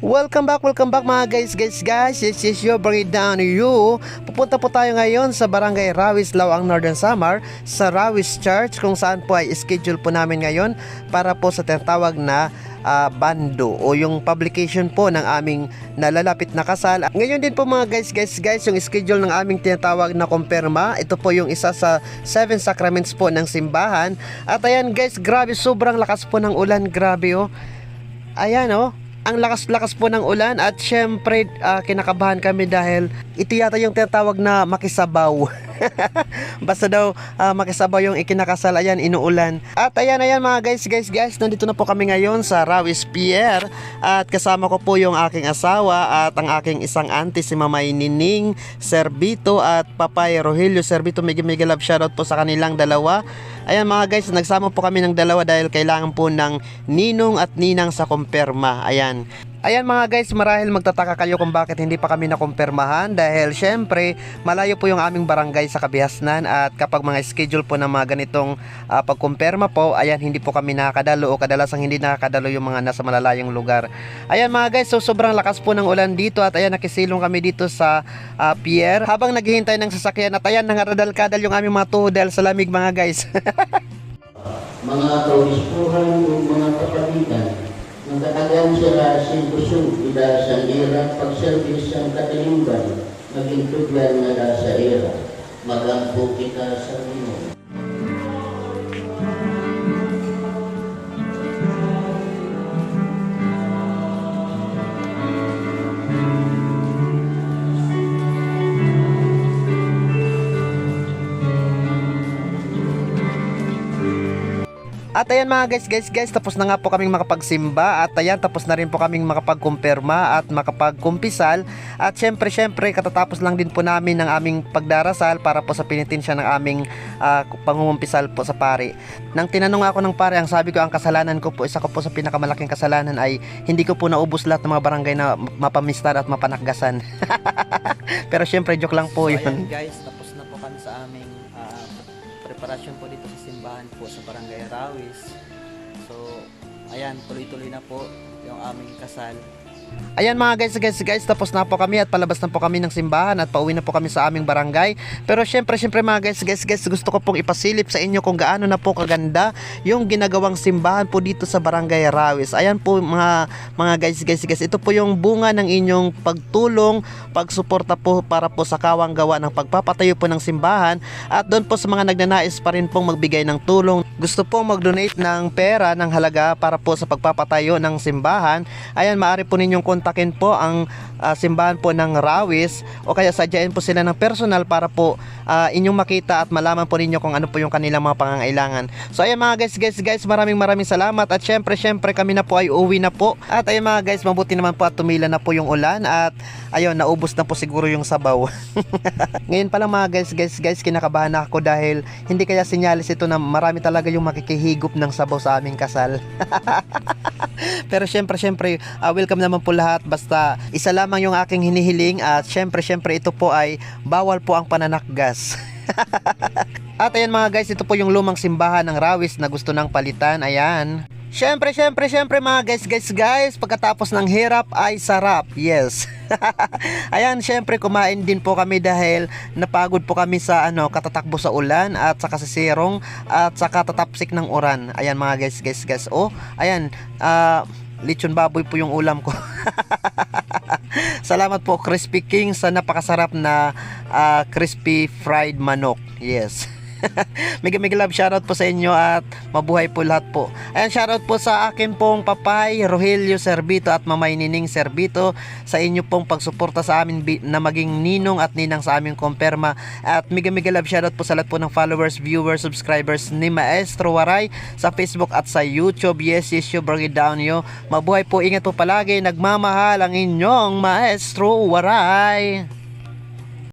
Welcome back mga guys. Yes, you bring it down to you. Pupunta po tayo ngayon sa Barangay Rawis, Lawang, Northern Samar, sa Rawis Church, kung saan po ay schedule po namin ngayon para po sa tinatawag na bando o yung publication po ng aming nalalapit na kasal. Ngayon din po mga guys, yung schedule ng aming tinatawag na kumpirma. Ito po yung isa sa 7 sacraments po ng simbahan. At ayan guys, grabe, sobrang lakas po ng ulan, grabe oh. Ayan oh, ang lakas-lakas po ng ulan at syempre kinakabahan kami dahil ito yata yung tinatawag na makisabaw. Basta daw makisabaw yung ikinakasal, ayan, inuulan. At ayan mga guys, nandito na po kami ngayon sa Rawis Pier at kasama ko po yung aking asawa at ang aking isang auntie, si Mamay Nining Serbito at Papay Rogelio Serbito. Mega love shoutout po sa kanilang dalawa. Ayan mga guys, nagsama po kami ng dalawa dahil kailangan po ng ninong at ninang sa kumpirma. Ayan mga guys, marahil magtataka kayo kung bakit hindi pa kami nakumpirmahan dahil syempre malayo po yung aming barangay sa Kabihasnan at kapag mga schedule po ng mga ganitong pagkumpirma po, ayan, hindi po kami nakakadalo o kadalasang hindi nakakadalo yung mga nasa malalayong lugar. Ayan mga guys, so sobrang lakas po ng ulan dito at ayan, nakisilong kami dito sa pier habang naghihintay ng sasakyan at ayan, nangaradal-kadal yung aming mga tuhod dahil sa lamig mga guys. Mga kawispuhan o mga kapatitan, magkatagan sila sintusog ida sa ira pagservis ang katilingban, maging tugyan na sa ira, magampo kita sa Panginoon. At ayan mga guys, tapos na nga po kaming makapagsimba at ayan, tapos na rin po kaming makapagkumpirma at makapagkumpisal at syempre katatapos lang din po namin ng aming pagdarasal para po sa penitensya ng aming pangungumpisal po sa pari. Nang tinanong ako ng pari, ang sabi ko, ang kasalanan ko po, isa ko po sa pinakamalaking kasalanan ay hindi ko po naubos lahat ng mga barangay na mapamistar at mapanakgasan. Pero syempre joke lang po yun. So, ayan guys, tapos na po kami sa aming preparasyon po dito sa simbahan po sa Barangay Rawis. So ayan, tuloy-tuloy na po yung aming kasal. Ayan mga guys, tapos na po kami at palabas na po kami ng simbahan at pauwi na po kami sa aming barangay. Pero syempre mga guys, gusto ko pong ipasilip sa inyo kung gaano na po kaganda yung ginagawang simbahan po dito sa Barangay Rawis. Ayan po mga guys, ito po yung bunga ng inyong pagtulong, pagsuporta po para po sa kawang gawa ng pagpapatayo po ng simbahan at doon po sa mga nagnanais pa rin pong magbigay ng tulong, gusto pong mag-donate ng pera ng halaga para po sa pagpapatayo ng simbahan. Ayan, maaari po ninyong kontakin po ang simbahan po ng Rawis o kaya sadyain po sila ng personal para po inyong makita at malaman po ninyo kung ano po yung kanilang mga pangangailangan. So ayan mga guys, maraming salamat at syempre kami na po ay uwi na po. At ayan mga guys, mabuti naman po at tumila na po yung ulan at ayun, naubos na po siguro yung sabaw. Ngayon pa lang mga guys, kinakabahan na ako dahil hindi kaya sinyalis ito na marami talaga yung makikihigop ng sabaw sa aming kasal. Pero syempre welcome naman po lahat, basta isa lamang yung aking hinihiling at syempre ito po ay bawal po ang pananakgas. At ayan mga guys, ito po yung lumang simbahan ng Rawis na gusto nang palitan. Ayan. Syempre mga guys, pagkatapos ng hirap ay sarap. Yes. Ayan, syempre kumain din po kami dahil napagod po kami sa katatakbo sa ulan at sa kasisirong at sa katatapsik ng uran. Ayan mga guys. Oh, ayan, lechon baboy po yung ulam ko. Salamat po Crispy King sa napakasarap na crispy fried manok. Yes. Mega love shoutout po sa inyo at mabuhay po lahat po. Ayan, shoutout po sa akin pong Papay Rogelio Serbito at Mamay Nining Serbito sa inyo pong pagsuporta sa amin na maging ninong at ninang sa aming kumpirma. At mega love shoutout po sa lahat po ng followers, viewers, subscribers ni Maestro Waray sa Facebook at sa YouTube. Yes, you bring it down yo. Mabuhay po, ingat po palagi, nagmamahal ang inyong Maestro Waray.